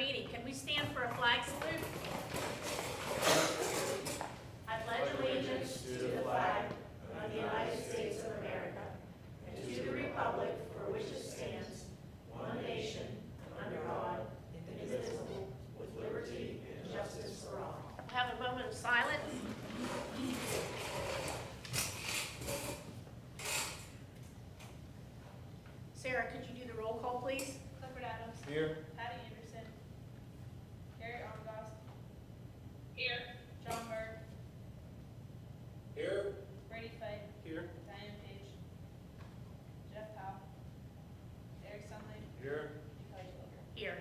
meeting. Can we stand for a flag salute? I pledge allegiance to the flag of the United States of America and to the republic for which it stands, one nation, under God, indivisible, with liberty and justice for all. Have a moment of silence. Sarah, could you do the roll call, please? Clifford Adams. Here. Patty Anderson. Gary Armgos. Here. John Berg. Here. Brady Fight. Here. Diane Page. Jeff Powell. Eric Sunley. Here. Kelly Pilger. Here.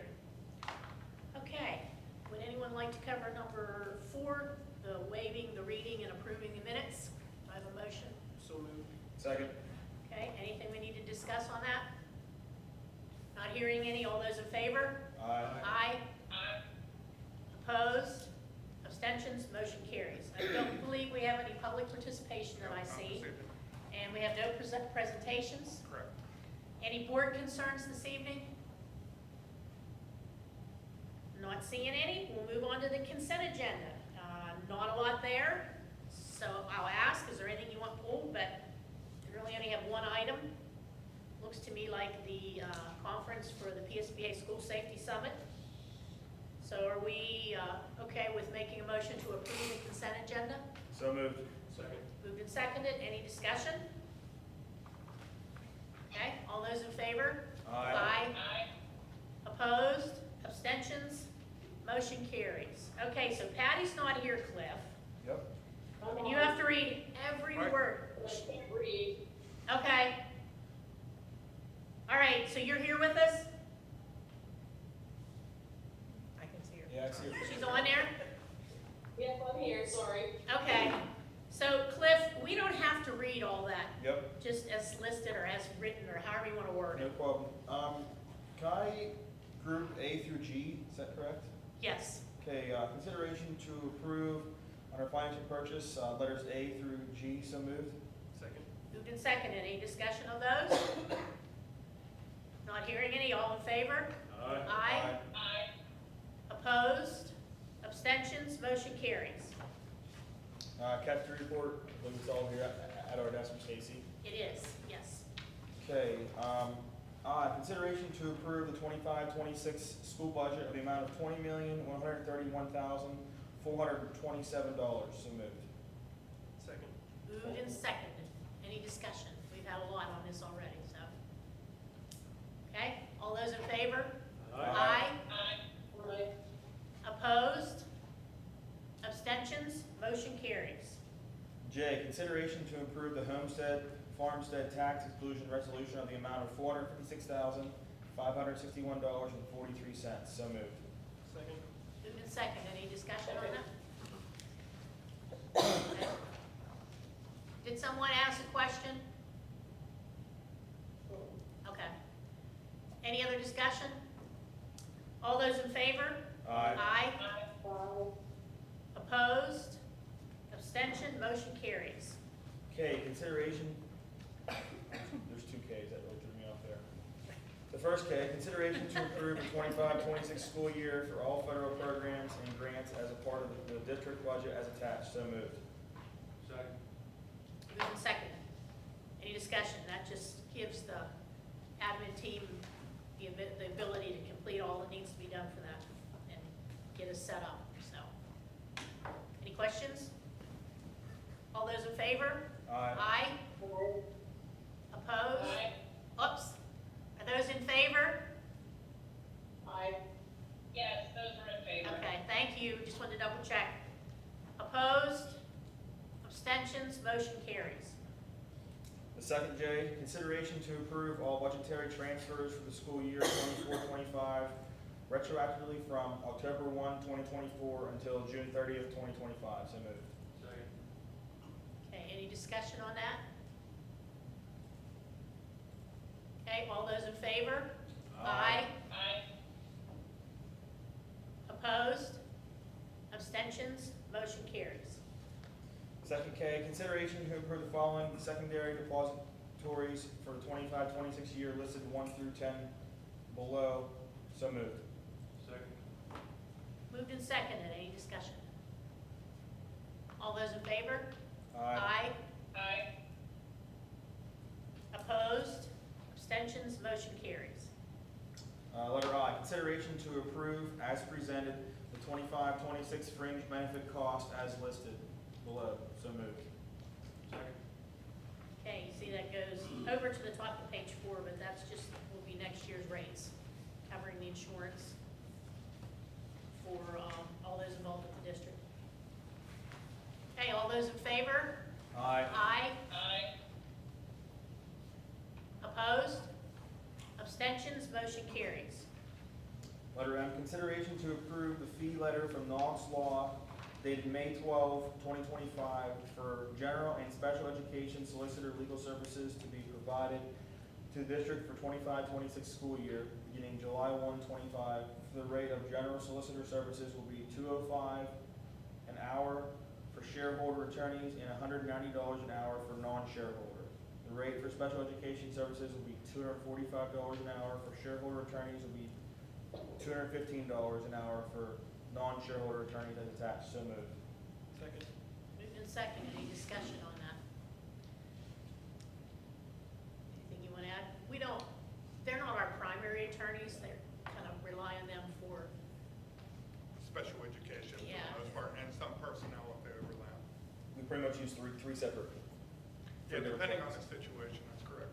Okay. Would anyone like to cover number 4, the waiving the reading and approving the minutes? Do I have a motion? So moved. Second. Okay, anything we need to discuss on that? Not hearing any. All those in favor? Aye. Aye. Aye. Opposed? Abstentions? Motion carries. I don't believe we have any public participation that I see. And we have no presentations. Correct. Any board concerns this evening? Not seeing any. We'll move on to the consent agenda. Not a lot there. So I'll ask, is there anything you want pulled? But we really only have one item. Looks to me like the conference for the PSBA School Safety Summit. So are we okay with making a motion to approve the consent agenda? So moved. Second. Moved and seconded. Any discussion? Okay, all those in favor? Aye. Aye. Opposed? Abstentions? Motion carries. Okay, so Patty's not here, Cliff, Yep. and you have to read every Right. word. I can't read. Okay. All right, so you're here with us? I can see her. Yeah, I see it. She's on there? Yep, I'm here, sorry. Okay. So Cliff, we don't have to read all that, Yep. just as listed or as written or however you want to word No it. problem. Can I group A through G? Is that correct? Yes. Okay. Consideration to approve under financial purchase letters A through G. So moved. Second. Moved and seconded. Any discussion on those? Not hearing any. All in favor? Aye. Aye. Opposed? Abstentions? Motion carries. Cafeteria report. I believe it's all here at our desk from Stacy. It is, yes. Okay, consideration to approve the 25-26 school budget of the amount of $20,131,427. So moved. Second. Moved and seconded. Any discussion? We've had a lot on this already, so. Okay, all those in favor? Aye. Aye. Opposed? Abstentions? Motion carries. J, consideration to approve the homestead, farmstead tax exclusion resolution of the amount of $456,561.43. So moved. Second. Moved and seconded. Any discussion on that? Okay. Did someone ask a question? Okay. Any other discussion? All those in favor? Aye. Aye. Aye. Opposed? Abstention? Motion carries. K, consideration, there's two Ks, that really threw me off there. The first K, consideration to approve the 25-26 school year for all federal programs and grants as a part of the district budget as attached. So moved. Second. Moved and seconded. Any discussion? That just gives the admin team the ability to complete all that needs to be done for that and get us set up, so. Any questions? All those in favor? Aye. Aye. Opposed? Aye. Oops. Are those in favor? Aye. Yes, those are in favor. Okay, thank you. Just wanted to double check. Opposed? Abstentions? Motion carries. The second J, consideration to approve all budgetary transfers for the school year 24-25 retroactively from October 1, 2024 until June 30th, 2025. So moved. Second. Okay, any discussion on that? Okay, all those in favor? Aye. Aye. Opposed? Abstentions? Motion carries. Second K, consideration to approve the following secondary depositories for the 25-26 year listed 1 through 10 below. So moved. Second. Moved and seconded, any discussion? All those in favor? Aye. Aye. Opposed? Abstentions? Motion carries. Letter I, consideration to approve as presented the 25-26 fringe benefit cost as listed below. So moved. Second. Okay, you see that goes over to the top of page 4, but that's just, will be next year's rates, covering the insurance for all those involved with the district. Okay, all those in favor? Aye. Aye. Aye. Opposed? Abstentions? Motion carries. Letter M, consideration to approve the fee letter from Knox Law dated May 12, 2025 for general and special education solicitor legal services to be provided to the district for 25-26 school year, beginning July 1, 25. The rate of general solicitor services will be $205 an hour for shareholder attorneys and $190 an hour for non-shareholder. The rate for special education services will be $245 an hour for shareholder attorneys, will be $215 an hour for non-shareholder attorneys as attached. So moved. Second. Moved and seconded. Any discussion on that? Anything you want to add? They're not our primary attorneys. They kind of rely on them for, Special education for Yeah. the most part, and some personnel if they overlap. We pretty much use three separate. Yeah, different depending on things. the situation, that's correct.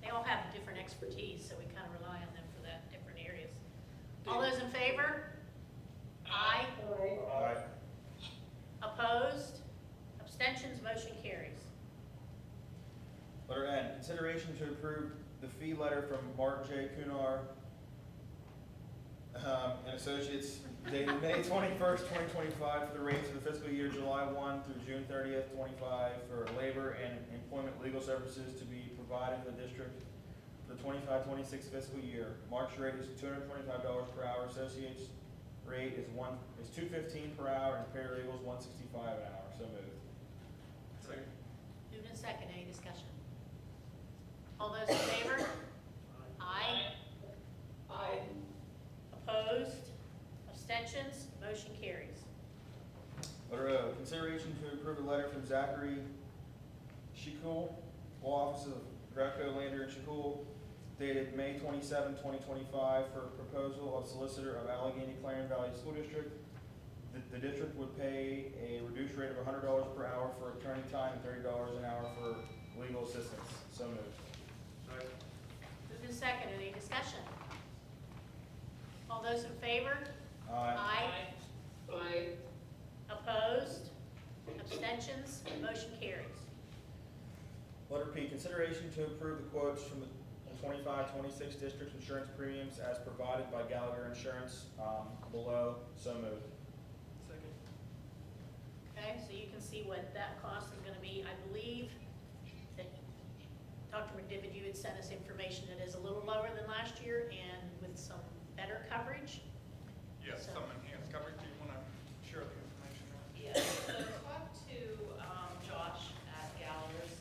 they all have different expertise, so we kind of rely on them for that, different areas. All those in favor? Aye. Aye. Opposed? Abstentions? Motion carries. Letter N, consideration to approve the fee letter from Mark J. Kunar and Associates dated May 21st, 2025 for the rates of the fiscal year July 1 through June 30th, 25 for labor and employment legal services to be provided to the district for the 25-26 fiscal year. Mark's rate is $225 per hour. Associates rate is $215 per hour, and paralegals $165 an hour. So moved. Second. Moved and second. Any discussion? All those in favor? Aye. Aye. Opposed? Abstentions? Motion carries. Letter O, consideration to approve a letter from Zachary Shikul, Law Office of Greco, Lander, and Shikul, dated May 27, 2025, for a proposal of solicitor of Allegheny Claren Valley School District. The district would pay a reduced rate of $100 per hour for attorney time and $30 an hour for legal assistance. So moved. Moved and second. Any discussion? All those in favor? Aye. Aye. Opposed? Abstentions? Motion carries. Letter P, consideration to approve the quotes from the 25-26 district insurance premiums as provided by Gallagher Insurance below. So moved. Second. Okay, so you can see what that cost is going to be. I believe that Dr. McDivitt, you had sent us information that is a little lower than last year and with some better coverage. Yes, So- some enhanced coverage. Do you want to share the information now? Yeah, so talked to Josh at Gallagher's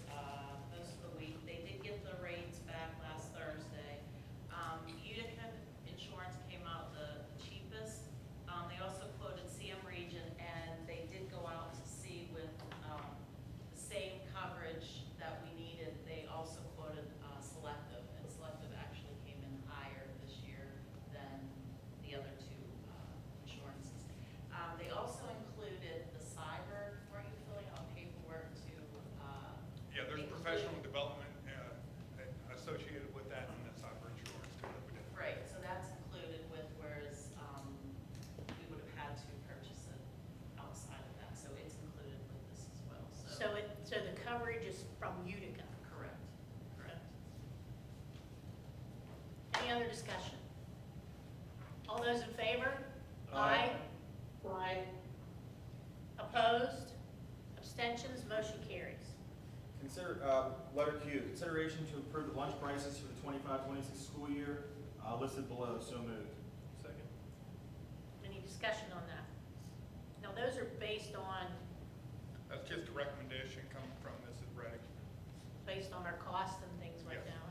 most of the week. They did get the rates back last Thursday. Utica Insurance came out the cheapest. They also quoted CM Region, and they did go out to see with the same coverage that we needed. They also quoted Selective, and Selective actually came in higher this year than the other two insurances. They also included the cyber, weren't you filling out paperwork to? Yeah, there's include- professional development associated with that and the cyber insurance too that we did. Right, so that's included with, whereas we would have had to purchase it outside of that, so it's included with this as well, So the coverage is from Utica. Correct, correct. Any other discussion? All those in favor? Aye. Aye. Opposed? Abstentions? Motion carries. Letter Q, consideration to approve the lunch prices for the 25-26 school year listed below. So moved. Second. Any discussion on that? Now, those are based on That's just a recommendation coming from Mrs. Reddick. our costs and things right Yes. now.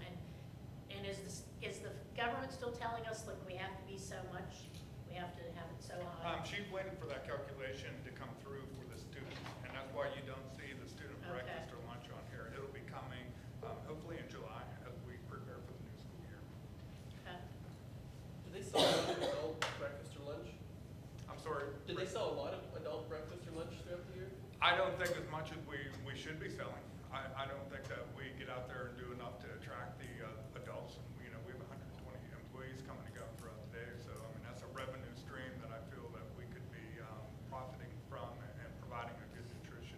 And is the government still telling us, like, we have to be so much? We have to have it so high. She's waiting for that calculation to come through for the students, and that's why you don't see the student Okay. breakfast or lunch on here. It'll be coming, hopefully in July as we prepare for the new school year. Okay. Do they sell a lot of adult breakfast or lunch? I'm sorry. Do they sell a lot of adult breakfast or lunch throughout the year? I don't think as much as we should be selling. I don't think that we get out there and do enough to attract the adults. And, you know, we have 120 employees coming and going throughout the day, so I mean that's a revenue stream that I feel that we could be profiting from and providing a good nutrition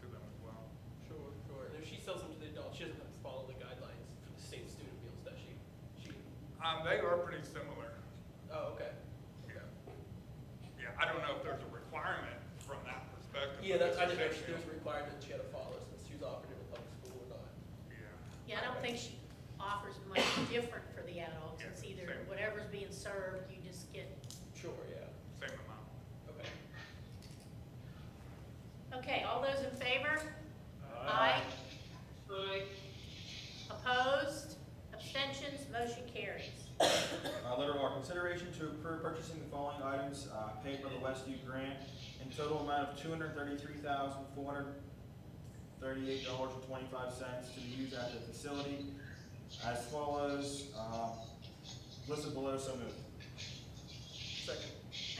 to them as well. Sure, sure. And if she sells them to the adults, she doesn't have to follow the guidelines for the state student meals, does she? They are pretty similar. Oh, okay. Yeah. Yeah, I don't know if there's a requirement from that perspective. Yeah, but that's, I it's didn't know the if same there was a requirement she had to follow since she was offered it in public school or not. deal. Yeah. Yeah, I don't think she offers much different for the adults. Yeah, It's either same. whatever's being served, you just get. Sure, yeah. Same amount. Okay. Okay, all those in favor? Aye. Aye. Opposed? Abstentions? Motion carries. Letter R, consideration to approve purchasing the following items paid by the Westview Grant in total amount of $233,438.25 to be used at the facility as follows, listed below, so moved. Second.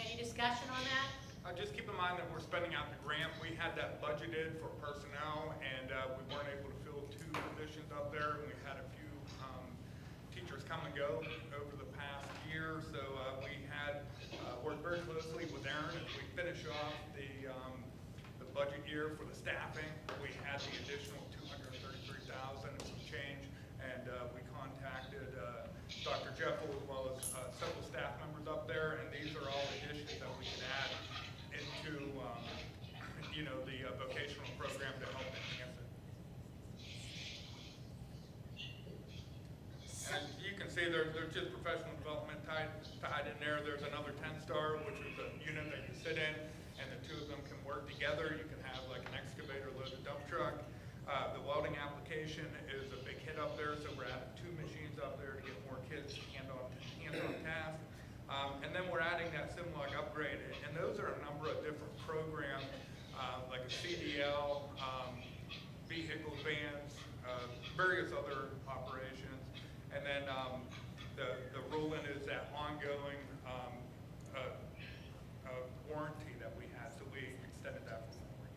Any discussion on that? Just keep in mind that we're spending out the grant. We had that budgeted for personnel, and we weren't able to fill 2 positions up there. We had a few teachers come and go over the past year, so we had worked very closely with Aaron as we finish off the budget year for the staffing. We had the additional $233,000 and some change, and we contacted Dr. Jeffel as well as several staff members up there, and these are all additions that we can add into, you know, the vocational program to help enhance it. And you can see there's just professional development tied in there. There's another 10-star, which is a unit that you sit in, and the 2 of them can work together. You can have like an excavator load a dump truck. The welding application is a big hit up there, so we're adding 2 machines up there to get more kids hands-on task. And then we're adding that Simlog upgrade, and those are a number of different programs, like a CDL, vehicle vans, various other operations. And then the ruling is that ongoing warranty that we had, so we extended that for 1 more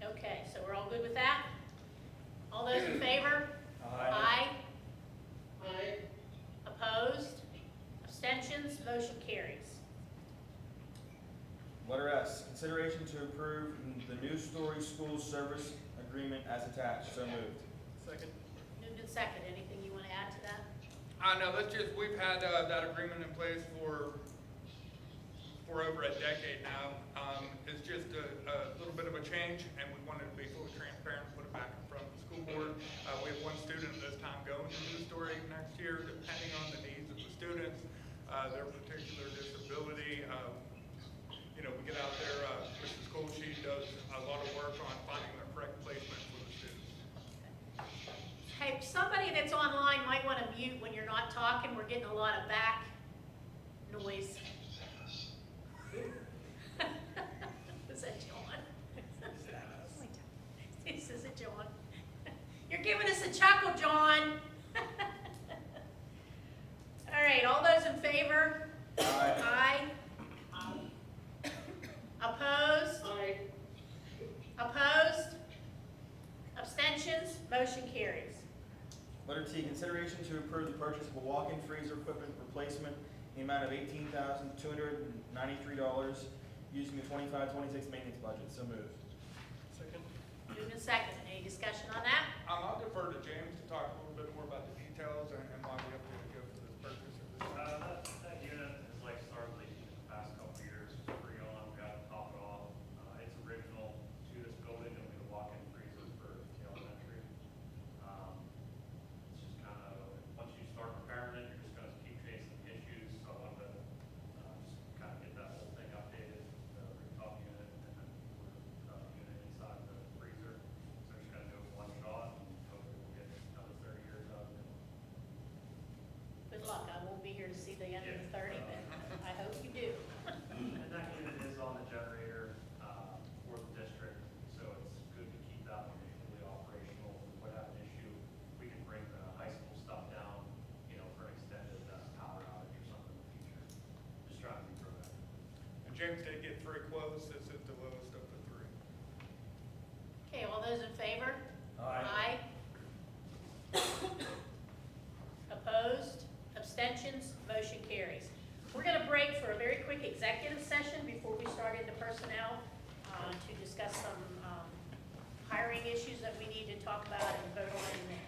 year. Okay, so we're all good with that? All those in favor? Aye. Aye. Opposed? Abstentions? Motion carries. Letter S, consideration to approve the new story school service agreement as attached, so moved. Second. Moved and second. Anything you want to add to that? No, we've had that agreement in place for over a decade now. It's just a little bit of a change, and we wanted to be fully transparent, put it back in front of the school board. We have 1 student this time going to New Story next year, depending on the needs of the students, their particular disability. You know, we get out there, Mrs. Cole, she does a lot of work on finding the correct placement for the students. Hey, somebody that's online might want to mute when you're not talking. We're getting a lot of back noise. Is that John? This is it, John. You're giving us a chuckle, John. All right, all those in favor? Aye. Aye. Opposed? Aye. Opposed? Abstentions? Motion carries. Letter T, consideration to approve the purchase of a walk-in freezer equipment replacement in the amount of $18,293 using the 25-26 maintenance budget, so moved. Second. Moved and seconded. Any discussion on that? I'll defer to James to talk a little bit more about the details and why we have to go for this purchase of this. That unit is like started leaking the past couple of years, it's free on, we got to top it off. It's original to this building, it'll be the walk-in freezer for the elementary. It's just kind of, once you start repairing it, you're just gonna keep chasing issues, so I wanted to, just kind of get that whole thing updated, the rooftop unit, and then unit inside the freezer. So we're just gonna do it one shot, and hopefully we'll get another 30 years out of it. Good luck. I won't be here to see the end of the James did get 3 quotes, this is the lowest of the 3. Okay, all those in favor? Aye. Opposed? Abstentions? Motion carries. We're going to break for a very quick executive session before we start into personnel to discuss some hiring issues that we need to talk about and vote on in there.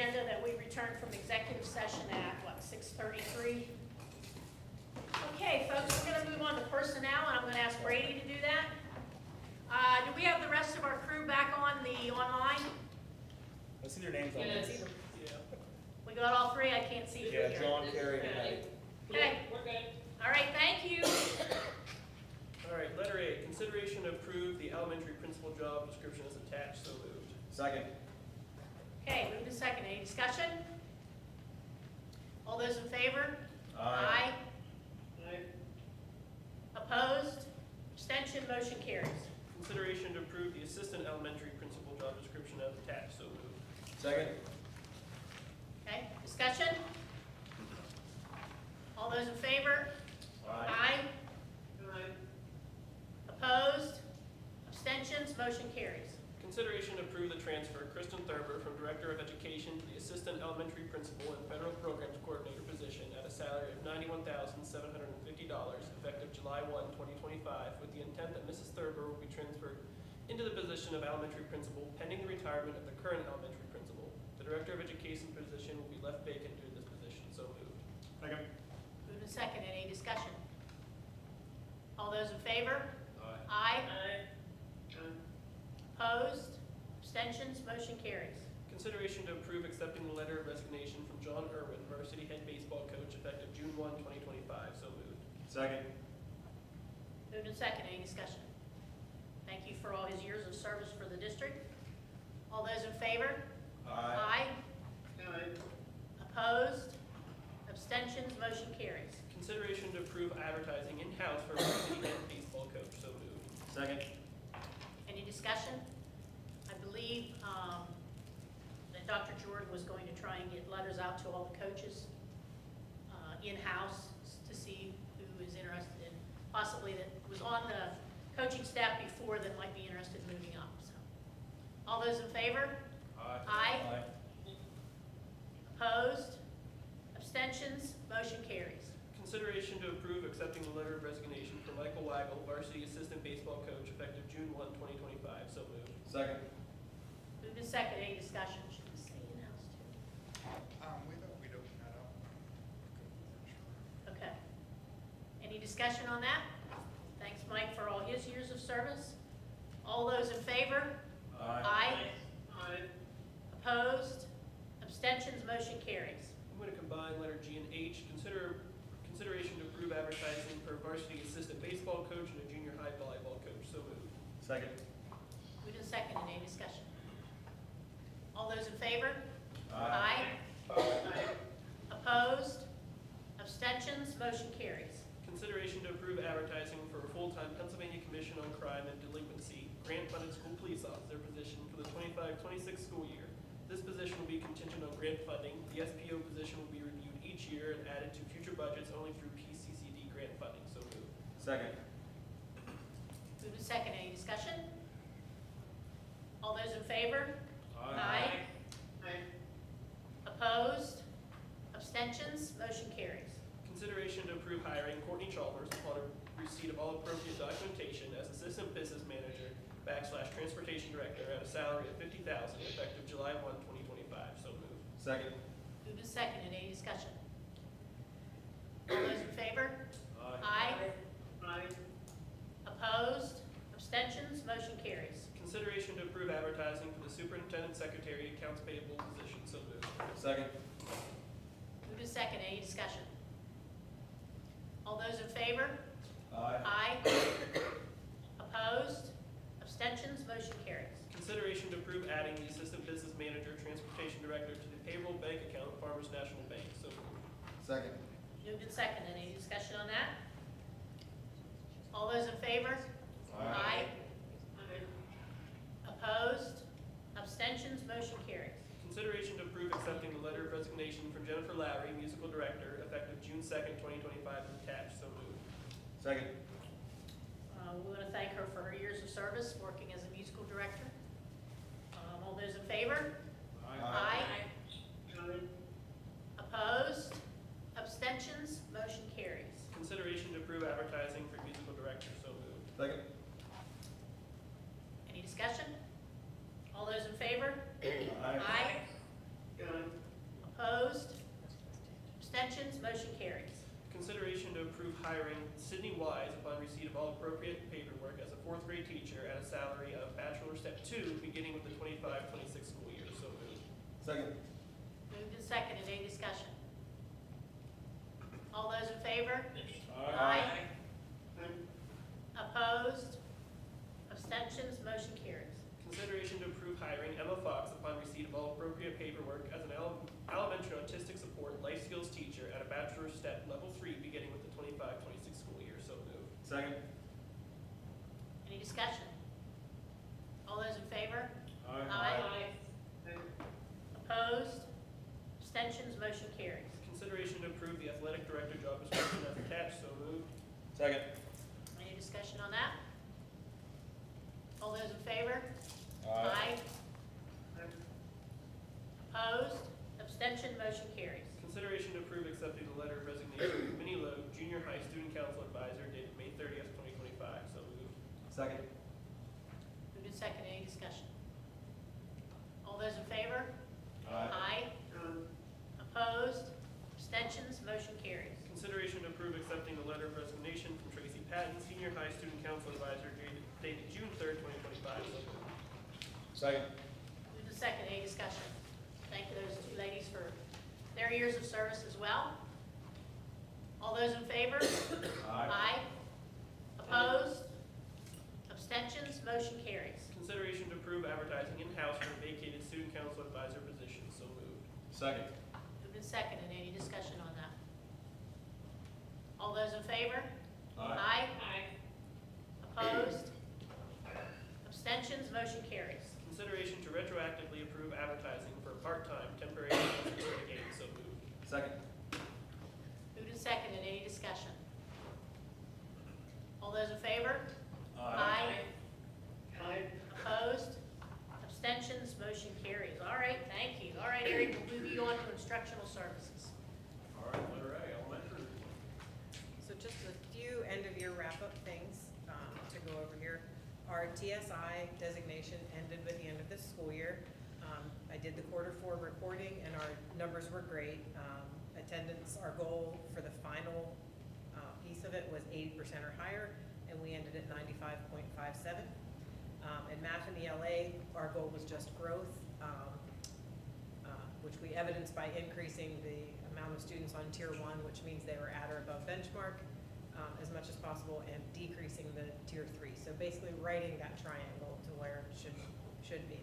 agenda that we returned from executive session at, what, 6:33? Okay, folks, we're gonna move on to personnel, and I'm gonna ask Brady to do that. Do we have the rest of our crew back on the online? I see their names on Yes. there. Yeah. We got all three? I can't see Yeah, through here. John, Carrie, and Heidi. Okay, We're good. all right, thank you. All right, letter A, consideration to approve the elementary principal job description as attached, so moved. Second. Okay, move to second. Any discussion? All those in favor? Aye. Opposed? Abstention? Motion carries. Consideration to approve the assistant elementary principal job description as attached, so moved. Second. Okay, discussion? All those in favor? Aye. Opposed? Abstentions? Motion carries. Consideration to approve the transfer of Kristen Thurber from Director of Education to the Assistant Elementary Principal and Federal Programs Coordinator position at a salary of $91,750 effective July 1, 2025, with the intent that Mrs. Thurber will be transferred into the position of Elementary Principal pending the retirement of the current Elementary Principal. The Director of Education position will be left vacant due to this position, so moved. Second. Move to second. Any discussion? All those in favor? Aye. Aye. Opposed? Abstentions? Motion carries. Consideration to approve accepting the letter of resignation from John Irwin, varsity head baseball coach, effective June 1, 2025, so moved. Second. Moved and second. Any discussion? Thank you for all his years of service for the district. All those in favor? Aye. Opposed? Abstentions? Motion carries. Consideration to approve advertising in-house for varsity head baseball coach, so moved. Second. Any discussion? I believe that Dr. Jordan was going to try and get letters out to all the coaches in-house to see who is interested in, possibly that was on the coaching staff before that might be interested in moving up. So, all those in favor? Aye. Opposed? Abstentions? Motion carries. Consideration to approve accepting the letter of resignation for Michael Weigel, varsity assistant baseball coach, effective June 1, 2025, so moved. Second. Moved and second. Any discussion? Should we say in-house too? We'd open that up. Okay. Any discussion on that? Thanks, Mike, for all his years of service. All those in favor? Aye. Opposed? Abstentions? Motion carries. I'm going to combine letter G and H. Consideration to approve advertising for varsity assistant baseball coach and a junior high volleyball coach, so moved. Second. Moved and seconded. Any discussion? All those in favor? Aye. Opposed? Abstentions? Motion carries. Consideration to approve advertising for a full-time Pennsylvania Commission on Crime and Delinquency grant-funded school police officer position for the 25-26 school year. This position will be contingent on grant funding. The SPO position will be reviewed each year and added to future budgets only through PCCD grant funding, so moved. Second. Moved and seconded. Any discussion? All those in favor? Opposed? Abstentions? Motion carries. Consideration to approve hiring Courtney Chalmers upon receipt of all appropriate documentation as Assistant Business Manager / Transportation Director at a salary of $50,000 effective July 1, 2025. So moved. Second. Moved and seconded. Any discussion? All those in favor? Opposed? Abstentions? Motion carries. Consideration to approve advertising for the Superintendent Secretary Accounts Payable position. So moved. Second. Moved and seconded. Any discussion? All those in favor? Aye. Opposed? Abstentions? Motion carries. Consideration to approve adding the Assistant Business Manager Transportation Director to the payroll bank account of Farmers National Bank. So moved. Second. Moved and seconded. Any discussion on that? All those in favor? Opposed? Abstentions? Motion carries. Consideration to approve accepting the letter of resignation from Jennifer Lowry, Musical Director, effective June 2nd, 2025, is attached. So moved. Second. We want to thank her for her years of service working as a musical director. All those in favor? Opposed? Abstentions? Motion carries. Consideration to approve advertising for Musical Director. So moved. Second. Any discussion? All those in favor? Aye. motion carries. Consideration to approve hiring Sydney Wise upon receipt of all appropriate paperwork as a fourth grade teacher at a salary of Bachelor Step 2, beginning with the 25-26 school year. So moved. Second. Moved and seconded, any discussion? All those in favor? Opposed? Abstentions? Motion carries. Consideration to approve hiring Emma Fox upon receipt of all appropriate paperwork as an elementary autistic support life skills teacher at a Bachelor Step Level 3, beginning with the 25-26 school year. So moved. Second. Any discussion? All those in favor? Opposed? Abstentions? Motion carries. Consideration to approve the athletic director job description as attached. So moved. Second. Any discussion on that? All those in favor? Opposed? Abstention? Motion carries. Consideration to approve accepting the letter of resignation of Minnie Lowe, Junior High Student Council Advisor, dated May 30th, 2025. So moved. Second. Moved and seconded, any discussion? All those in favor? Opposed? Abstentions? Motion carries. Consideration to approve accepting the letter of resignation from Tracy Patton, Senior High Student Council Advisor, dated June 3rd, 2025. So moved. Second. Moved and seconded, any discussion? Thank you those two ladies for their years of service as well. All those in favor? Opposed? Abstentions? Motion carries. Consideration to approve advertising in-house for a vacated Student Council Advisor position. So moved. Second. Moved and seconded, any discussion on that? All those in favor? Opposed? Abstentions? Motion carries. Consideration to retroactively approve advertising for a part-time temporary assistant certificate. So moved. Second. Moved and seconded, any discussion? All those in favor? Opposed? Abstentions? Motion carries. All right, thank you. All right, Eric, we'll move you on to instructional services. All right, letter A, elementary. So just a few end-of-year wrap-up things to go over here. Our TSI designation ended with the end of this school year. I did the Q4 reporting, and our numbers were great. Attendance, our goal for the final piece of it was 80% or higher, and we ended at 95.57. In math and ELA, our goal was just growth, which we evidenced by increasing the amount of students on Tier 1, which means they were at or above benchmark, as much as possible, and decreasing the Tier 3. So basically writing that triangle to where it should be.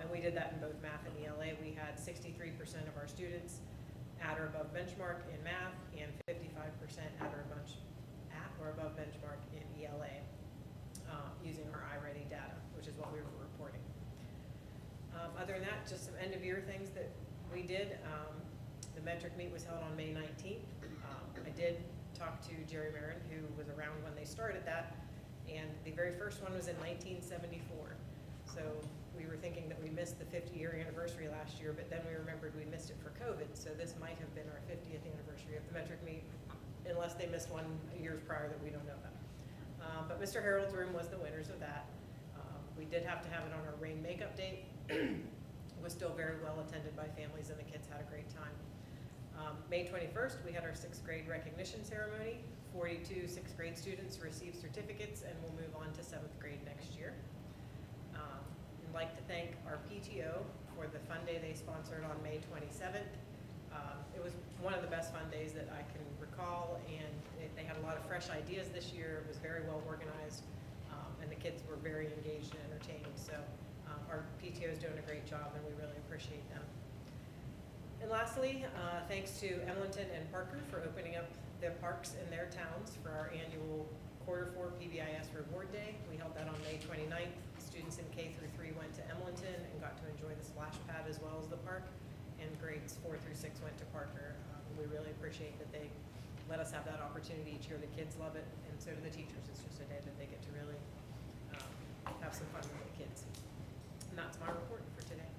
And we did that in both math and ELA. We had 63% of our students at or above benchmark in math and 55% at or above benchmark in ELA, using our iReady data, which is what we were reporting. Other than that, just some end-of-year things that we did. The metric meet was held on May 19th. I did talk to Jerry Marin, who was around when they started that, and the very first one was in 1974. So we were thinking that we missed the 50-year anniversary last year, but then we remembered we missed it for COVID, so this might have been our 50th anniversary of the metric meet, unless they missed one years prior that we don't know about. But Mr. Harold's room was the winners of that. We did have to have it on our rain makeup date. It was still very well attended by families, and the kids had a great time. May 21st, we had our 6th grade recognition ceremony. 42 6th grade students received certificates, and we'll move on to 7th grade next year. I'd like to thank our PTO for the fun day they sponsored on May 27th. It was one of the best fun days that I can recall, and they had a lot of fresh ideas this year. It was very well organized, and the kids were very engaged and entertained. So our PTO is doing a great job, and we really appreciate them. And lastly, thanks to Emlenton and Parker for opening up the parks in their towns for our annual Q4 PBIS Reward Day. We held that on May 29th. Students in K through 3 went to Emlenton and got to enjoy the splash pad as well as the park, and grades 4 through 6 went to Parker. We really appreciate that they let us have that opportunity each year. The kids love it, and so do the teachers. It's just a day that they get to really have some fun with the kids. And that's my report for today.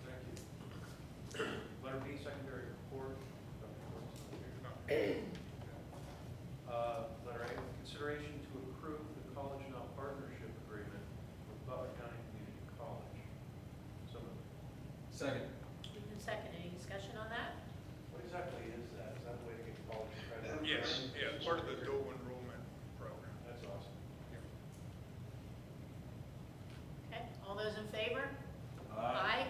Thank you. Letter B, secondary report. Letter A, consideration to approve the college now partnership agreement with Butler County Community College. So moved. Second. Moved and seconded, any discussion on that? What exactly is that? Is that those in favor? Aye.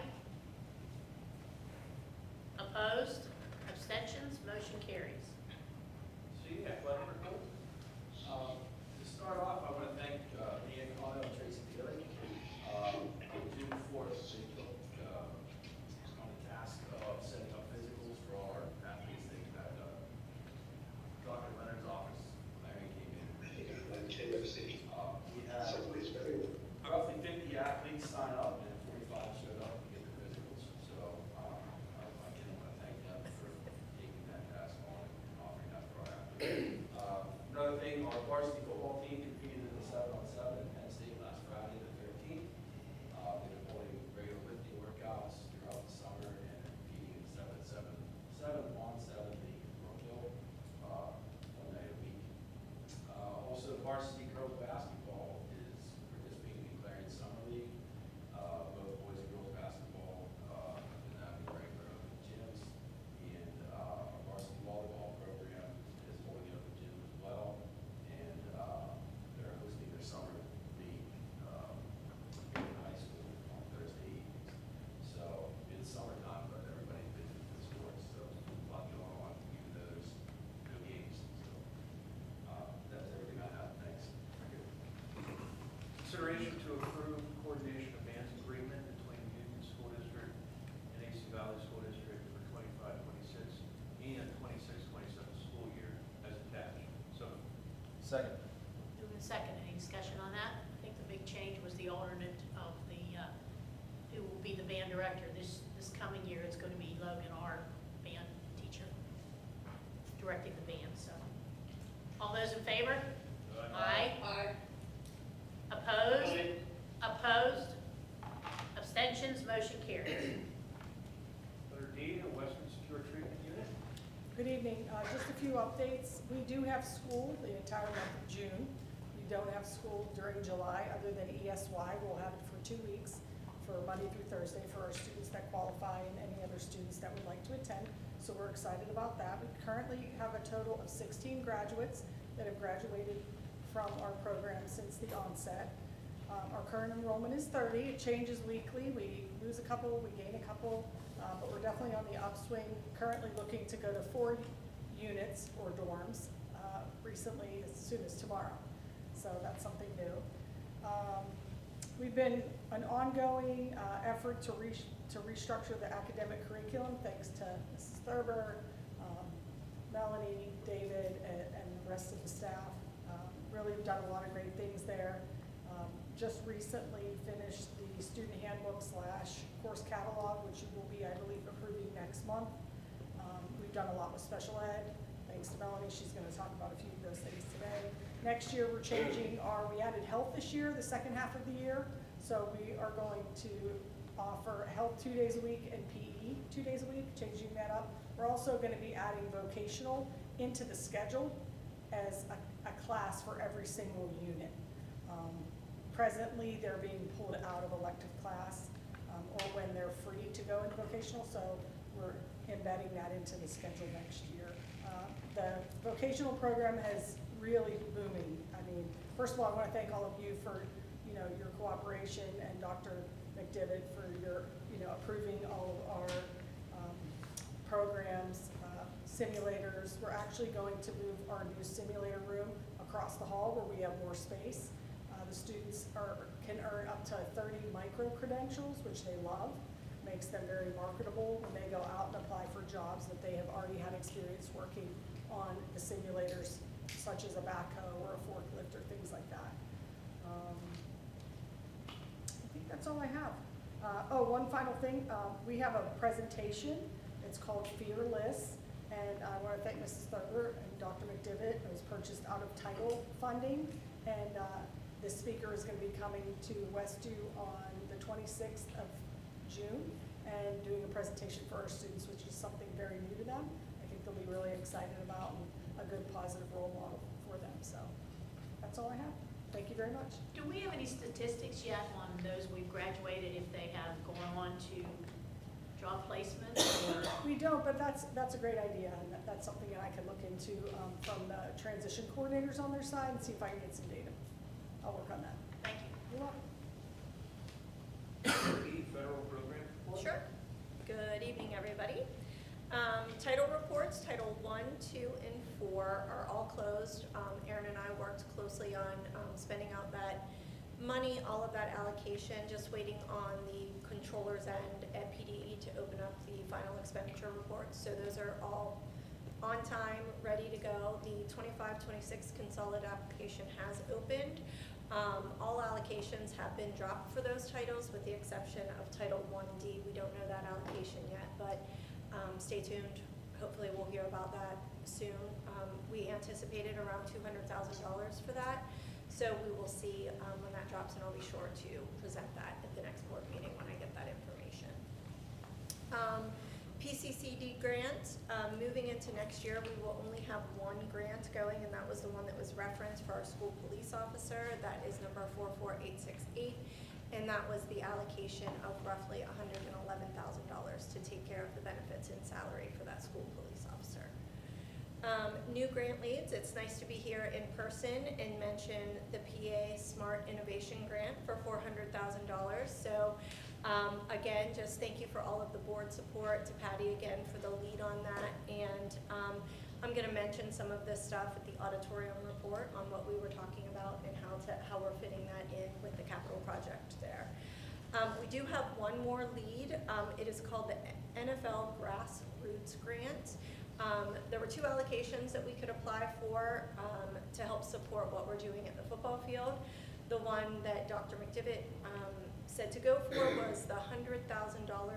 Opposed? Abstentions? Motion carries. See, athletic report? To start off, I want to thank Ian Connell and Tracy Daly. June 4th, they took on the task of setting up physicals for all our athletes. They had Dr. Leonard's office, Larry came in. We had roughly 50 athletes sign up and 45 showed up to get the physicals. So again, I want to thank them for taking that task on and offering that for our athletes. Another thing, our varsity football team competed in the 7-on-7 in Penn State last Friday, the 13th. They've been holding regular lifting workouts throughout the summer and competing in 7-on-7 league in Brooklyn, 1 night a week. Also, varsity girls basketball is participating in Clarion Summer League. Both boys and girls basketball have been having regular open gyms, and our varsity volleyball program is holding open gym as well. And they're hosting their summer league in high school on Thursday evenings. So it's summertime, but everybody's busy with the sports, so there's a lot going on, even though there's no games. So that's everything I have. Thanks. Consideration to approve coordination of bands agreement between Union School District and AC Valley School District for 25-26 and 26-27 school year as attached. So, Second. Moving second, any discussion on that? I think the big change was the alternate of the, who will be the band director this coming year. It's going to be Logan, our band teacher, directing the band, so. All those in favor? Aye. Opposed? Opposed? Abstentions? Motion carries. letter D, the Western Secure Treatment Unit. Good evening. Just a few updates. We do have school the entire month of June. We don't have school during July, other than ESY. We'll have it for 2 weeks, for Monday through Thursday, for our students that qualify and any other students that would like to attend. So we're excited about that. We currently have a total of 16 graduates that have graduated from our program since the onset. Our current enrollment is 30. It changes weekly. We lose a couple, we gain a couple, but we're definitely on the upswing. Currently looking to go to 4 units or dorms recently, as soon as tomorrow. So that's something new. We've been an ongoing effort to restructure the academic curriculum, thanks to Mrs. Thurber, Melanie, David, and the rest of the staff. Really have done a lot of great things there. Just recently finished the student handbook / course catalog, which you will be, I believe, approving next month. We've done a lot with special ed. Thanks to Melanie, she's going to talk about a few of those things today. Next year, we're changing we added health this year, the second half of the year. So we are going to offer health 2 days a week and PE 2 days a week, changing that up. We're also going to be adding vocational into the schedule as a class for every single unit. Presently, they're being pulled out of elective class or when they're free to go into vocational, so we're embedding that into the schedule next year. The vocational program has really booming. I mean, first of all, I want to thank all of you for your cooperation, and Dr. McDivitt for your approving all of our programs, simulators. We're actually going to move our new simulator room across the hall where we have more space. The students can earn up to 30 micro-credentials, which they love. Makes them very marketable when they go out and apply for jobs that they have already had experience working on the simulators, such as a backhoe or a forklift or things like that. I think that's all I have. One final thing. We have a presentation. It's called Fearless, and I want to thank Mrs. Thurber and Dr. McDivitt. It was purchased out of title funding, and the speaker is going to be coming to Westview on the 26th of June and doing a presentation for our students, which is something very new to them. I think they'll be really excited about and a good positive role model for them. So that's all I have. Thank you very much. Do we have any statistics yet on those we've graduated, if they have gone on to job placement? Or? We don't, but that's a great idea, and that's something that I can look into from the transition coordinators on their side and see if I can get some data. I'll work on that. Thank you. You're welcome. Title reports, Title 1, 2, and 4 are all closed. Aaron and I worked closely on spending out that money, all of that allocation, just waiting on the controller's end at PDE to open up the final expenditure reports. So those are all on time, ready to go. The 25-26 consolidated application has opened. All allocations have been dropped for those titles with the exception of Title 1D. We don't know that allocation yet, but stay tuned. Hopefully we'll hear about that soon. We anticipated around $200,000 for that. So we will see when that drops, and I'll be sure to present that at the next board meeting when I get that information. PCCD grant, moving into next year, we will only have one grant going, and that was the one that was referenced for our school police officer. That is number 44868, and that was the allocation of roughly $111,000 to take care of the benefits and salary for that school police officer. New grant leads, it's nice to be here in person and mention the PA Smart Innovation Grant for $400,000. So again, just thank you for all of the board support, to Patty again for the lead on that. And I'm gonna mention some of this stuff at the auditorium report on what we were talking about and how we're fitting that in with the capital project there. We do have one more lead. It is called the NFL Grassroots Grant. There were two allocations that we could apply for to help support what we're doing at the football field. The one that Dr. McDivitt said to go for was the $100,000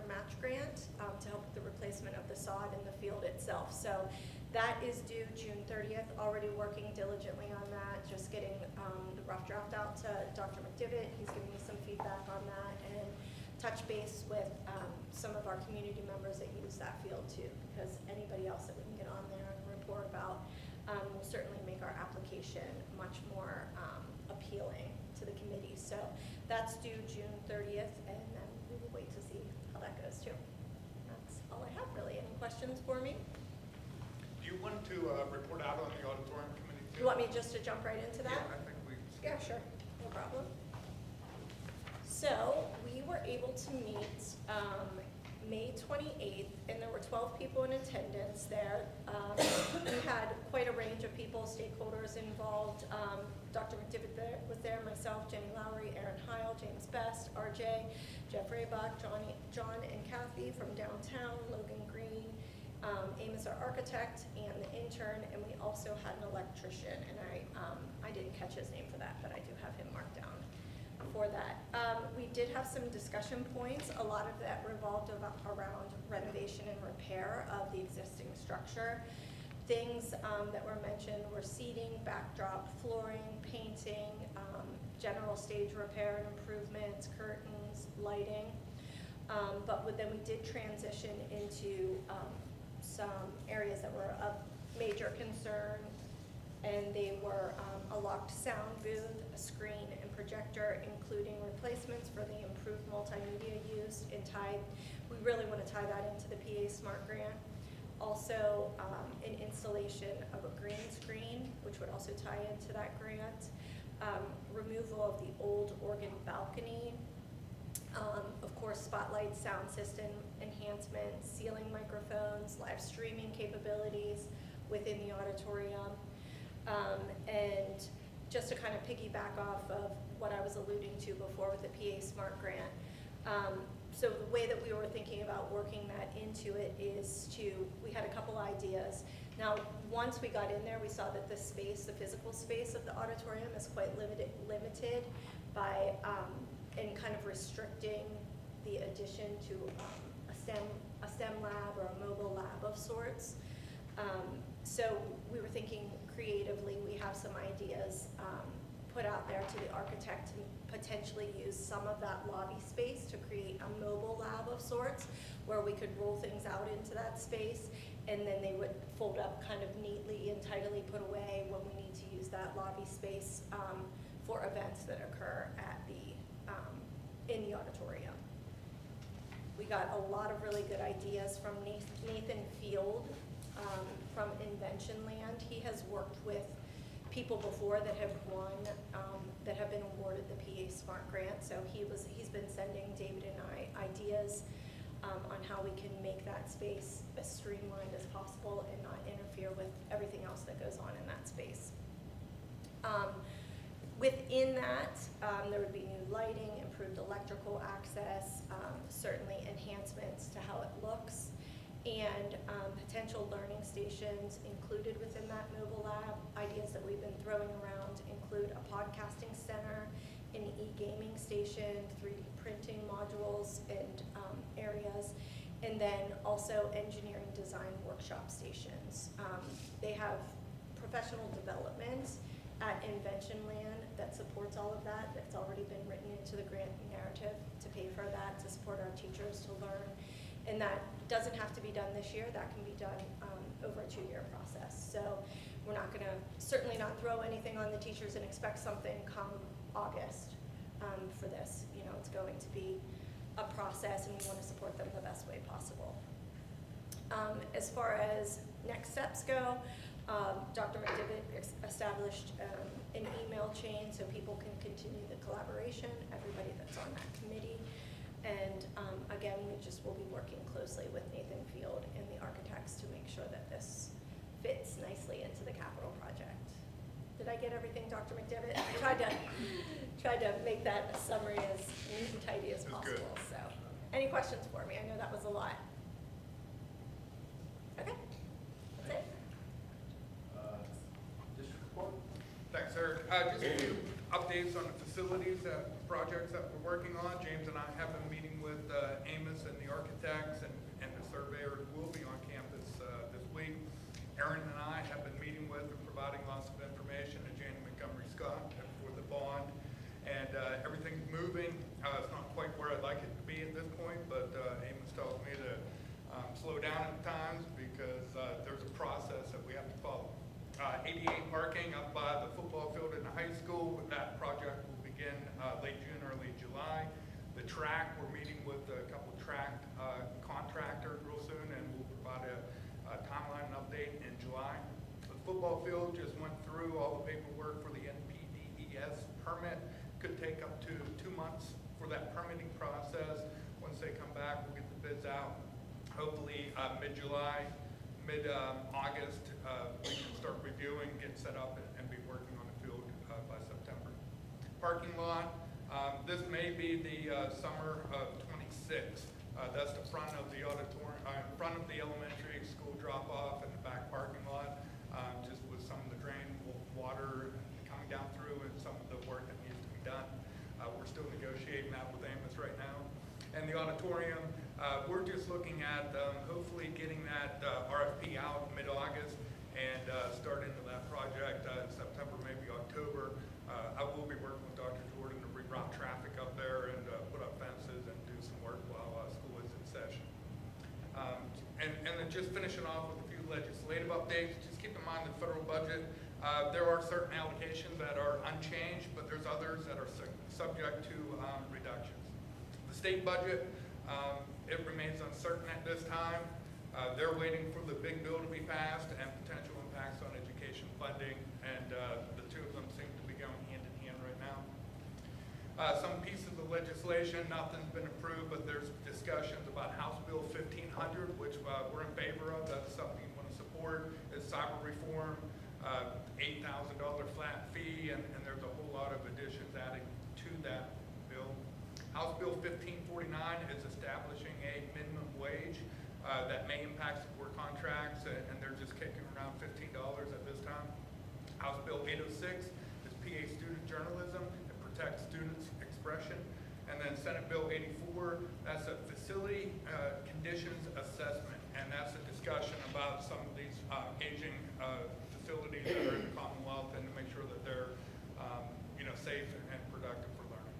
match grant to help with the replacement of the sod in the field itself. So that is due June 30th, already working diligently on that, just getting the rough draft out to Dr. McDivitt. He's giving me some feedback on that, and touch base with some of our community members that use that field too, because anybody else that we can get on there and report about will certainly make our application much more appealing to the committee. So that's due June 30th, and then we will wait to see how that goes too. That's all I have really. Any questions for me? Do you want to report out on the auditorium committee too? You want me just to jump right into that? Yeah, I think we. Yeah, sure, no problem. So we were able to meet May 28th, and there were 12 people in attendance there. We had quite a range of people, stakeholders involved. Dr. McDivitt was there, myself, Jenny Lowry, Aaron Heil, James Best, RJ, Jeff Raybuck, John and Kathy from downtown, Logan Green, Amos, our architect, and the intern, and we also had an electrician, and I didn't catch his name for that, but I do have him marked down for that. We did have some discussion points. A lot of that revolved around renovation and repair of the existing structure. Things that were mentioned were seating, backdrop, flooring, painting, general stage repair and improvements, curtains, lighting. But then we did transition into some areas that were of major concern, and they were a locked sound booth, a screen and projector, including replacements for the improved multimedia used, and we really want to tie that into the PA Smart Grant. Also, an installation of a green screen, which would also tie into that grant. Removal of the old organ balcony. Of course, spotlight sound system enhancements, ceiling microphones, live streaming capabilities within the auditorium. And just to kind of piggyback off of what I was alluding to before with the PA Smart Grant. So the way that we were thinking about working that into it is we had a couple ideas. Now, once we got in there, we saw that the space, the physical space of the auditorium is quite limited by, and kind of restricting the addition to a STEM lab or a mobile lab of sorts. So we were thinking creatively. We have some ideas put out there to the architect to potentially use some of that lobby space to create a mobile lab of sorts where we could roll things out into that space, and then they would fold up kind of neatly and tidily put away when we need to use that lobby space for events that occur at in the auditorium. We got a lot of really good ideas from Nathan Field from Invention Land. He has worked with people before that have won, that have been awarded the PA Smart Grant. So he's been sending David and I ideas on how we can make that space as streamlined as possible and not interfere with everything else that goes on in that space. Within that, there would be new lighting, improved electrical access, certainly enhancements to how it looks, and potential learning stations included within that mobile lab. Ideas that we've been throwing around include a podcasting center, an e-gaming station, 3D printing modules and areas, and then also engineering design workshop stations. They have professional development at Invention Land that supports all of that. That's already been written into the grant narrative to pay for that, to support our teachers to learn. And that doesn't have to be done this year. That can be done over a 2-year process. So we're not gonna, certainly not throw anything on the teachers and expect something come August for this. You know, it's going to be a process, and we wanna support them the best way possible. As far as next steps go, Dr. McDivitt established an email chain so people can continue the collaboration, everybody that's on that committee. And again, we just will be working closely with Nathan Field and the architects to make sure that this fits nicely into the capital project. Did I get everything, Dr. McDivitt? I tried to make that a summary as neat and tidy as That's good. possible. So, any questions for me? I know that was a lot. Okay, that's it. District report? Thanks, Eric. Just a few updates on the facilities projects that we're working on. James and I have been meeting with Amos and the architects and the surveyor who will be on campus this week. Aaron and I have been meeting with and providing lots of information to Janie Montgomery Scott for the bond. And everything's moving. It's not quite where I'd like it to be at this point, but Amos tells me to slow down at times because there's a process that we have to follow. 88 parking up by the football field in the high school. That project will begin late June, early July. The track, we're meeting with a couple track contractors real soon, and we'll provide a timeline and update in July. The football field just went through all the paperwork for the NPDES permit. Could take up to 2 months for that permitting process. Once they come back, we'll get the bids out. Hopefully mid-July, mid-August, we can start reviewing, get set up, and be working on the field by September. Parking lot, this may be the summer of '26. That's the front of the auditorium, front of the elementary school drop-off and the back parking lot, just with some of the drain water coming down through and some of the work that needs to be done. We're still negotiating that with Amos right now. And the auditorium, we're just looking at hopefully getting that RFP out mid-August and start into that project in September, maybe October. I will be working with Dr. Jordan to reroute traffic up there and put up fences and do some work while school is in session. And then just finishing off with a few legislative updates, just keep in mind the federal budget. There are certain allocations that are unchanged, but there's others that are subject to reductions. The state budget, it remains uncertain at this time. They're waiting for the big bill to be passed and potential impacts on education funding, and the two of them seem to be going hand in hand right now. Some pieces of legislation, nothing's been approved, but there's discussions about House Bill 1500, which we're in favor of. That's something you want to support. Is cyber reform, $8,000 flat fee, and there's a whole lot of additions adding to that bill. House Bill 1549 is establishing a minimum wage that may impact support contracts, and they're just kicking around $15 at this time. House Bill 806 is PA student journalism. It protects students' expression. And then Senate Bill 84, that's a facility conditions assessment, and that's a discussion about some of these aging facilities that are in the Commonwealth and to make sure that they're safe and productive for learning.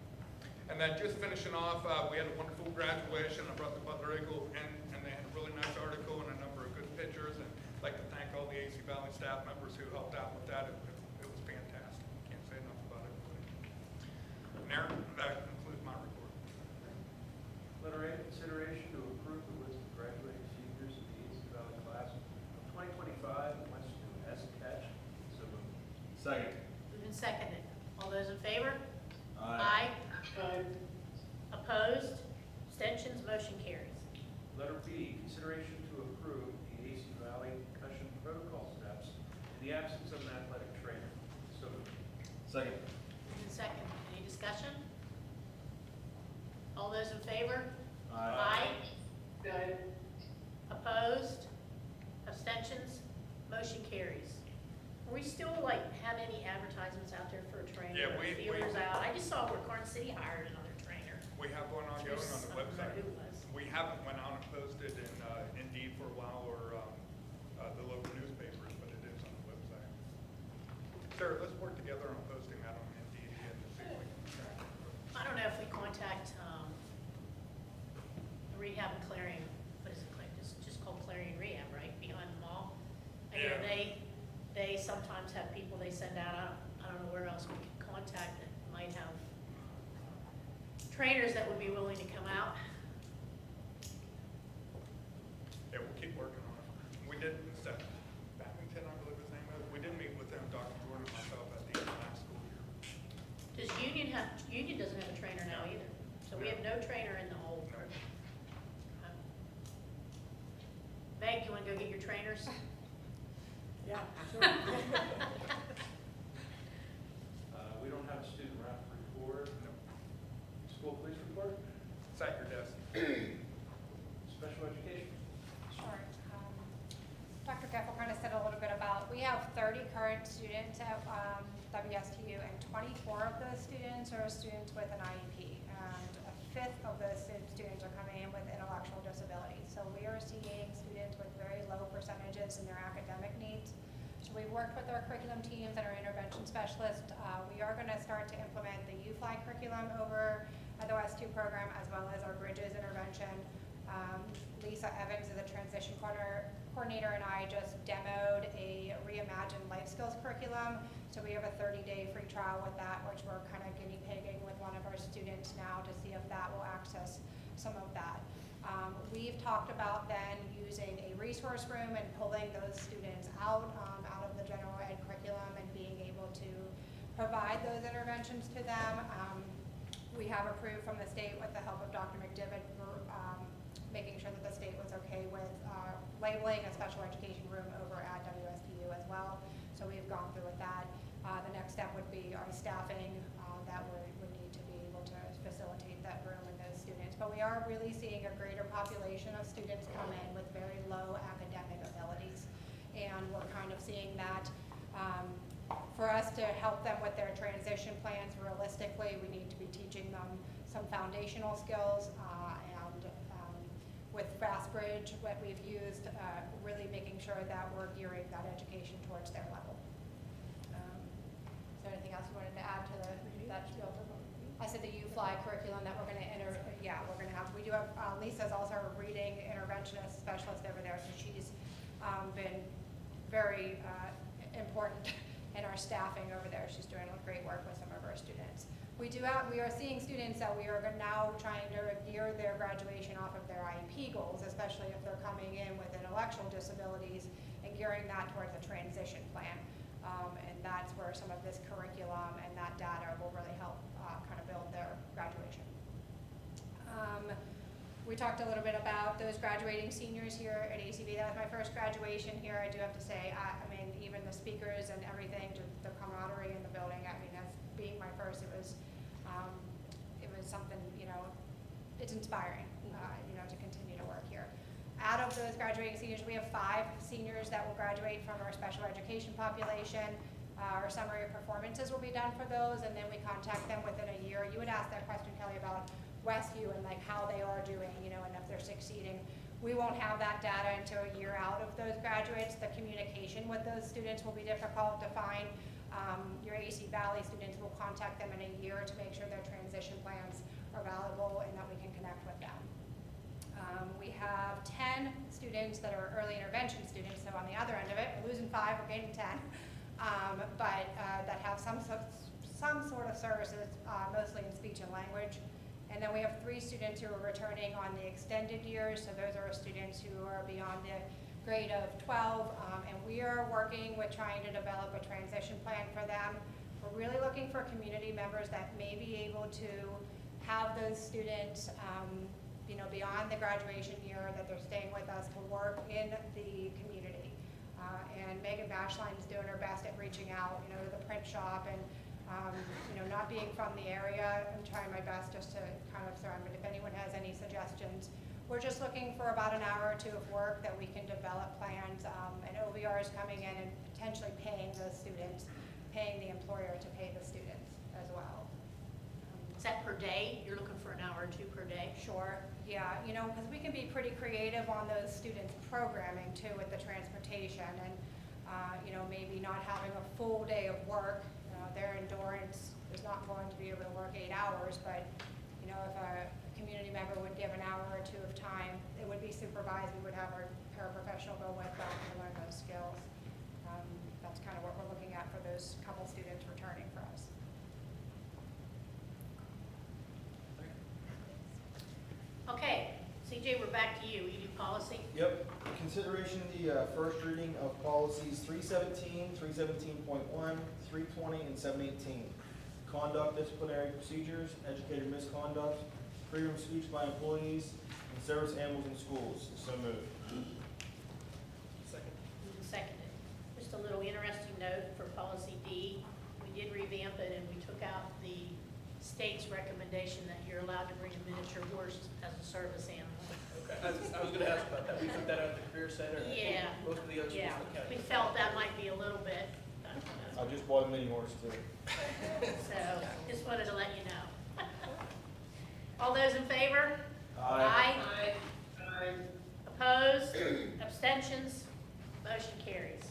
And then just finishing off, we had a wonderful graduation. I brought the Butler Eagle and they had a really nice article and a number of good pictures. And I'd like to thank all the AC Valley staff members who helped out with that. It was fantastic. Can't say enough about it. And Aaron, that concludes my report. Letter A, consideration to approve the list of graduating seniors of the AC Valley class of 2025 and West New S. Catch. So moved. Second. Moved and seconded. All those in favor? Aye. Opposed? Abstentions? Motion carries. consideration to approve the AC Valley concussion protocol steps in the absence of an athletic trainer. So moved. Second. Moved and second. Any discussion? All those in favor? Good. Opposed? Abstentions? Motion carries. Are we still like, have any advertisements out there for a trainer? Yeah, we- Feelers out? I just saw where Karn City hired another trainer. We have one ongoing on the I don't know website. who it was. We haven't went out and posted in Indeed for a while or the local newspapers, but it is on the website. Sarah, let's work together on posting that on Indeed and see if we can. I don't know if we contact Rehab and Clarion, what is it, just called Clarion Rehab, right, behind the mall? I know Yeah. they sometimes have people they send out, I don't know where else we could contact that might have trainers that would be willing to come out. Yeah, we'll keep working on it. We did, Seth Babbington, I believe his name is, we did meet with them, Dr. Jordan and myself at the end of last school year. Does Union doesn't have a trainer now either, so we have no trainer in the whole. No. Meg, you wanna go get your trainers? Yeah, sure. We don't have a student rep report. School police report. It's at your desk. Special education. Sure. Dr. Geffel kind of said a little bit about, we have 30 current students at WSTU, and 24 of those students are students with an IEP, and a fifth of those students are coming in with intellectual disabilities. So we are seeing students with very low percentages in their academic needs. So we've worked with our curriculum teams and our intervention specialists. We are going to start to implement the UFly curriculum over at the West 2 program, as well as our Bridges intervention. Lisa Evans is a transition coordinator, and I just demoed a reimagined life skills curriculum. So we have a 30-day free trial with that, which we're kind of guinea pigging with one of our students now to see if that will access some of that. We've talked about then using a resource room and pulling those students out of the general ed curriculum and being able to provide those interventions to them. We have approved from the state with the help of Dr. McDivitt for making sure that the state was okay with labeling a special education room over at WSPU as well. So we've gone through with that. The next step would be our staffing that would need to be able to facilitate that room and those students. But we are really seeing a greater population of students come in with very low academic abilities. And we're kind of seeing that for us to help them with their transition plans realistically, we need to be teaching them some foundational skills and with FastBridge, what we've used, really making sure that we're gearing that education towards their level. Is there anything else you wanted to add to that spiel? I said the UFly curriculum that we're going to enter, we're going to have, we do have, Lisa's also a reading interventionist specialist over there, so she's been very important in our staffing over there. She's doing great work with some of our students. We are seeing students that we are now trying to gear their graduation off of their IEP goals, especially if they're coming in with intellectual disabilities, and gearing that towards a transition plan. And that's where some of this curriculum and that data will really help kind of build their graduation. We talked a little bit about those graduating seniors here at ACV. That was my first graduation here. I do have to say, I mean, even the speakers and everything, just the camaraderie in the building, I mean, as being my first, it was something, it's inspiring, to continue to work here. Out of those graduating seniors, we have 5 seniors that will graduate from our special education population. Our summary of performances will be done for those, and then we contact them within a year. You would ask that question, Kelly, about Westview and like how they are doing, and if they're succeeding. We won't have that data until a year out of those graduates. The communication with those students will be difficult to find. Your AC Valley students will contact them in a year to make sure their transition plans are valuable and that we can connect with them. We have 10 students that are early intervention students, so on the other end of it, we're losing 5, we're gaining 10, but that have some sort of services, mostly in speech and language. And then we have 3 students who are returning on the extended years, so those are students who are beyond the grade of 12, and we are working with trying to develop a transition plan for them. We're really looking for community members that may be able to have those students, beyond the graduation year, that they're staying with us to work in the community. And Megan Bashline is doing her best at reaching out, to the print shop and, not being from the area, I'm trying my best just to kind of throw, but if anyone has any suggestions, we're just looking for about an hour or two of work that we can develop plans, and OVR is coming in and potentially paying the students, paying the employer to pay the students as well. Is that per day? You're looking for an hour or two per day? Sure, yeah, because we can be pretty creative on those students' programming too with the transportation and, maybe not having a full day of work. Their endurance is not going to be able to work 8 hours, but, if a community member would give an hour or two of time, it would be supervised. We would have our paraprofessional go with them to learn those skills. That's kind of what we're looking at for those couple students returning for us. Okay, CJ, we're back to you. You do policy? Yep. Consideration the first reading of policies 317, 317.1, 320, and 718. Conduct, disciplinary procedures, educator misconduct, freedom of speech by employees, and service animals in schools. So moved. Second. Moved and seconded. Just a little interesting note for policy D. We did revamp it and we took out the state's recommendation that you're allowed to bring a miniature horse as a service animal. Okay, I was gonna ask about that. We took that out of the career center. and I think Yeah. Most of the other schools Yeah, in the county. we felt that might be a little bit, I just bought a mini horse too. so just wanted to let you know. All those in favor? Aye. Opposed? Abstentions? Motion carries.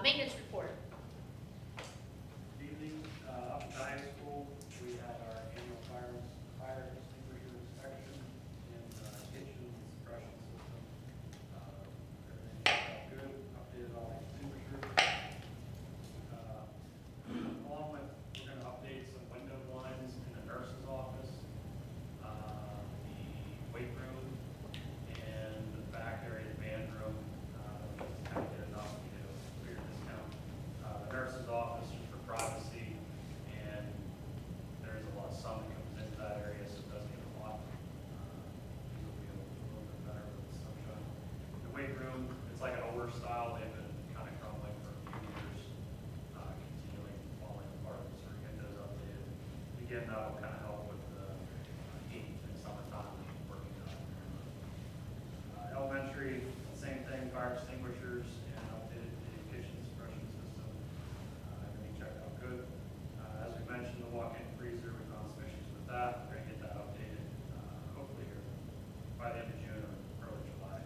Maintenance report. Good evening, up at the high school, we had our annual fire extinguisher inspection in the kitchen suppression system. Everything felt good, updated all the extinguishers. Along with, we're gonna update some window blinds in the nurse's office, the weight room, and the back area, the band room, just kind of get enough, clear discount. The nurse's office just for privacy, and there's a lot of sun that comes into that area, so it does get hot. These will be a little bit better with the sunshine. The weight room, it's like an older style, they've been kind of crumbling for a few years, continuing falling apart, so we're getting those updated. Again, that'll kind of help with the heat in summertime, working on it. Elementary, same thing, fire extinguishers and updated the kitchen suppression system. Everything checked out good. As we mentioned, the walk-in freezer, we found some issues with that. We're gonna get that updated, hopefully here by the end of June or early July.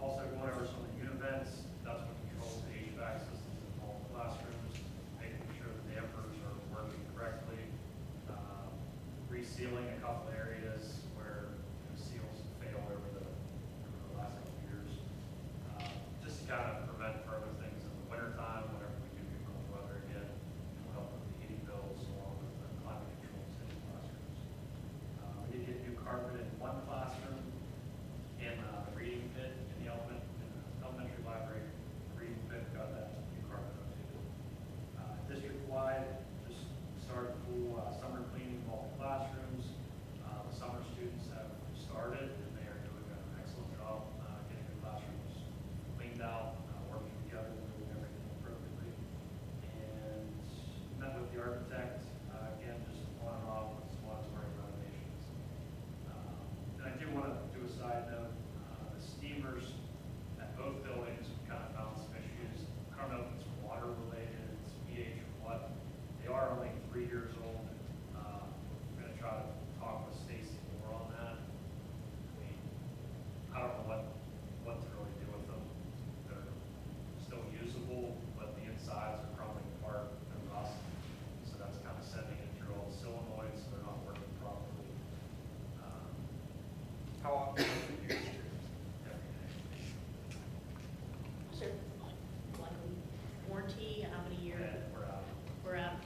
Also going over some of the unit vents, that's what controls the HVAC systems in all the classrooms, making sure the dampers are working correctly. Resealing a couple areas where seals failed over the last couple of years. Just to kind of prevent further things in the wintertime, whenever we do get cold weather again, it'll help with the heating bills along with the climate controls in the classrooms. We did get new carpet in one classroom in the reading pit in the elementary library. The reading pit got that new carpet updated. District-wide, just started full summer cleaning of all the classrooms. The summer students have started, and they are doing an excellent job getting the classrooms cleaned out, working together, doing everything appropriately. And met with the architect, again, just on and off with some auditorium renovations. And I do want to do a side note, the steamers at both buildings kind of found some issues. I don't know if it's water related, it's pH or what. They are only 3 years old. We're gonna try to talk with Stacy more on that. I don't know what to really do with them. They're still usable, but the insides are crumbling apart and rust. So that's kind of sending it through all the solenoids, so they're not working properly. How often do you use it? Every day. Is there like a warranty? How many years? And we're out. We're out.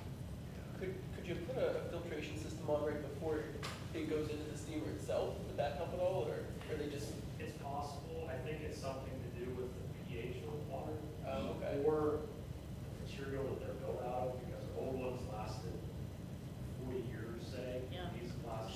Could you put a filtration system on right before it goes into the steamer itself? Would that help at all, or are they just? It's possible. I think it's something to do with the pH of the water. Okay. Or the material that they're built out of, because old ones lasted 40 years, say. Yeah. These last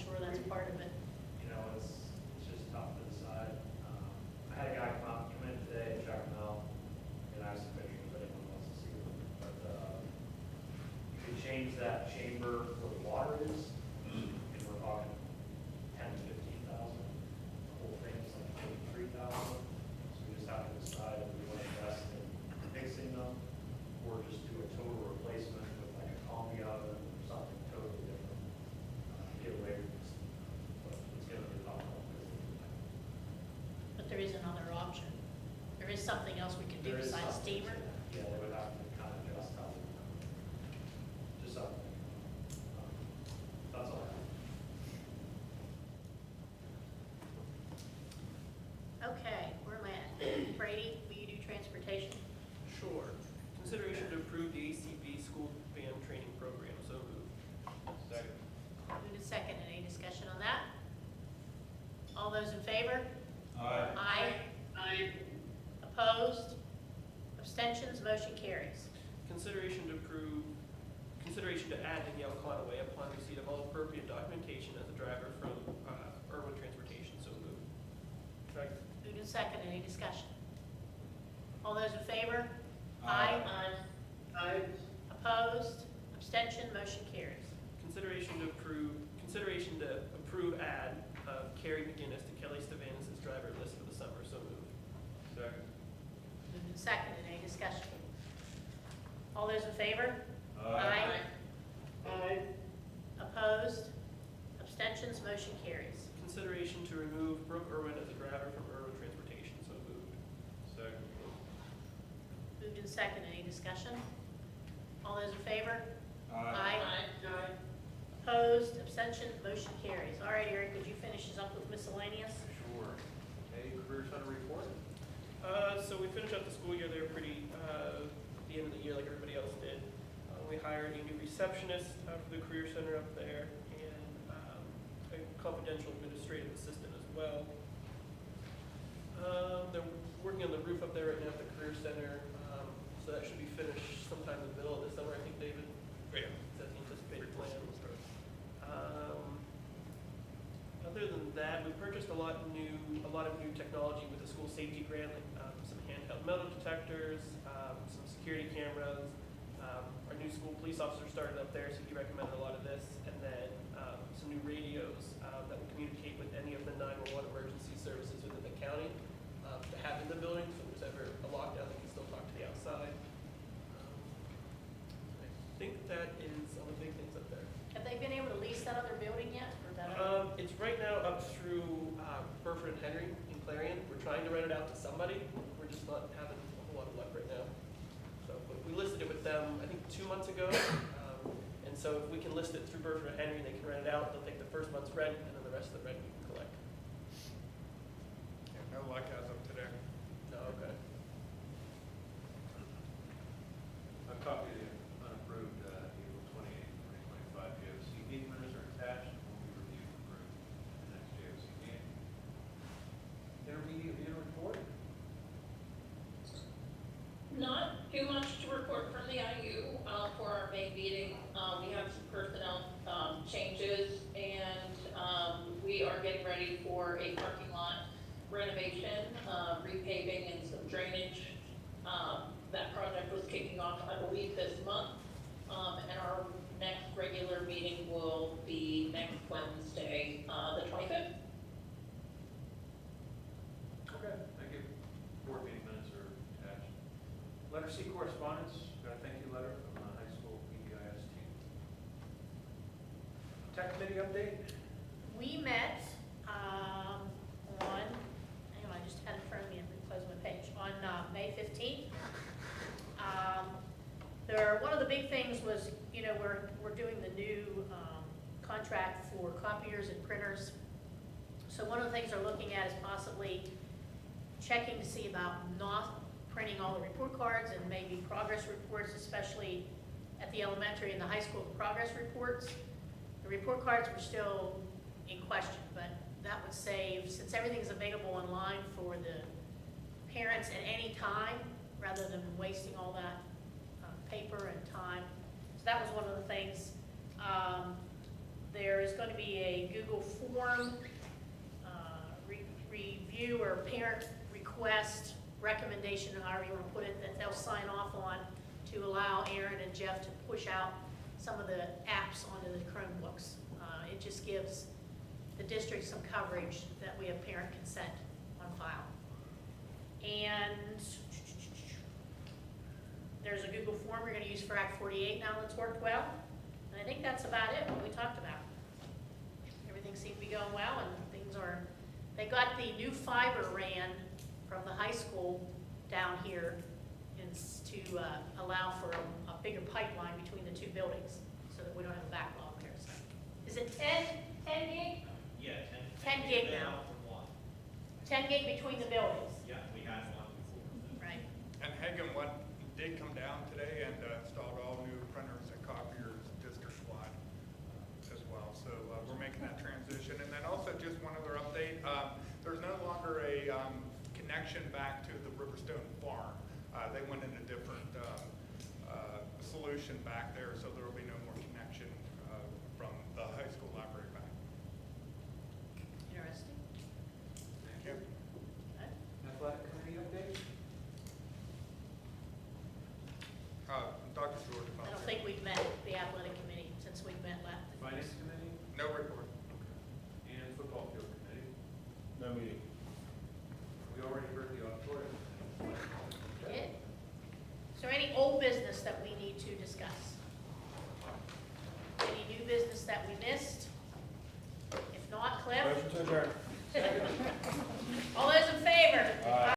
something else we can do There is besides something, steamer? Yeah, they would have to kind of adjust how, just something. That's all. Okay, where am I at? Brady, will you do transportation? Sure. Consideration to approve the ACV school band training program, so moved. Second. Move to second, any discussion on that? All those in favor? Aye. Aye. Opposed? Abstentions? Motion carries. Consideration to add Danielle Conaway upon receipt of all appropriate documentation as a driver from Irwin Transportation, so moved. Second. Moved and second, any discussion? All those in favor? Aye. Aye. Opposed? Abstention? Motion carries. Consideration to approve add of Carrie McGinnis to Kelly Stavanis' driver list for the summer, so moved. Second. Moved and second, any discussion? All those in favor? Aye. Opposed? Abstentions? Motion carries. Consideration to remove Brooke Irwin as a driver from Irwin Transportation, so moved. Second. Moved and second, any discussion? All those in favor? Aye. Opposed? Abstention? Motion carries. All right, Eric, would you finish us up with miscellaneous? Sure. Okay, Career Center report? So we finished up the school year there pretty, at the end of the year like everybody else did. We hired a new receptionist for the Career Center up there and a confidential administrative assistant as well. They're working on the roof up there right now at the Career Center, so that should be finished sometime in the middle of this summer, I think, David. Yeah. That's the anticipated plan. Other than that, we purchased a lot of new technology with the school safety grant, like some handheld metal detectors, some security cameras. Our new school police officer started up there, so he recommended a lot of this, and then some new radios that will communicate with any of the 911 emergency services within the county to have in the building, so if there's ever a lockdown, they can still talk to the outside. I think that is all the big things up there. Have they been able to lease that other building yet, or that? It's right now up through Burford and Henry in Clarion. We're trying to rent it out to somebody. We're just not having a whole lot of luck right now. So, but we listed it with them, I think, 2 months ago. And so if we can list it through Burford and Henry, they can rent it out. They'll take the first month's rent, and then the rest of the rent we can collect. Yeah, no luck as of today. No, okay. A copy of the unapproved April 28, 2025 JOC meeting minutes are attached and will be reviewed and approved at the next JOC meeting. Intermediate unit report? Not too much to report from the IU for our May meeting. We have some personnel changes, and we are getting ready for a parking lot renovation, repaving and some drainage. That project was kicking off, I believe, this month. And our next regular meeting will be next Wednesday, the 25th. Okay, thank you. Board meeting minutes are attached. Letter C correspondence, got a thank you letter from the high school PBIS team. Tech committee update? We met hang on, I just had it in front of me and closed my page, on May 15th. One of the big things was, we're doing the new contract for copiers and printers. So one of the things they're looking at is possibly checking to see about not printing all the report cards and maybe progress reports, especially at the elementary and the high school progress reports. The report cards were still in question, but that would save, since everything's available online for the parents at any time, rather than wasting all that paper and time. So that was one of the things. There is going to be a Google form review or parent request recommendation, however you want to put it, that they'll sign off on to allow Aaron and Jeff to push out some of the apps onto the Chromebooks. It just gives the district some coverage that we have parent consent on file. And there's a Google form we're going to use for Act 48 now that's worked well. And I think that's about it, what we talked about. Everything seemed to be going well, and things are, they got the new fiber ran from the high school down here to allow for a bigger pipeline between the two buildings, so that we don't have a backlog there. So, is it 10 gig? Yeah, 10 gig now. From one. 10 gig between the buildings, Yeah, we had one before. right? And Hagan did come down today and installed all new printers and copiers district-wide as well. So we're making that transition. And then also just one other update, there's no longer a connection back to the Riverstone farm. They went in a different solution back there, so there will be no more connection from the high school library back. Interesting. Thank you. Okay. Athletic committee update? Dr. Stewart. I don't think we've met the athletic committee since we met last. Finance committee? No report. And football field committee? No meeting. We already heard the auditorium. Good. Is there any old business that we need to discuss? Any new business that we missed?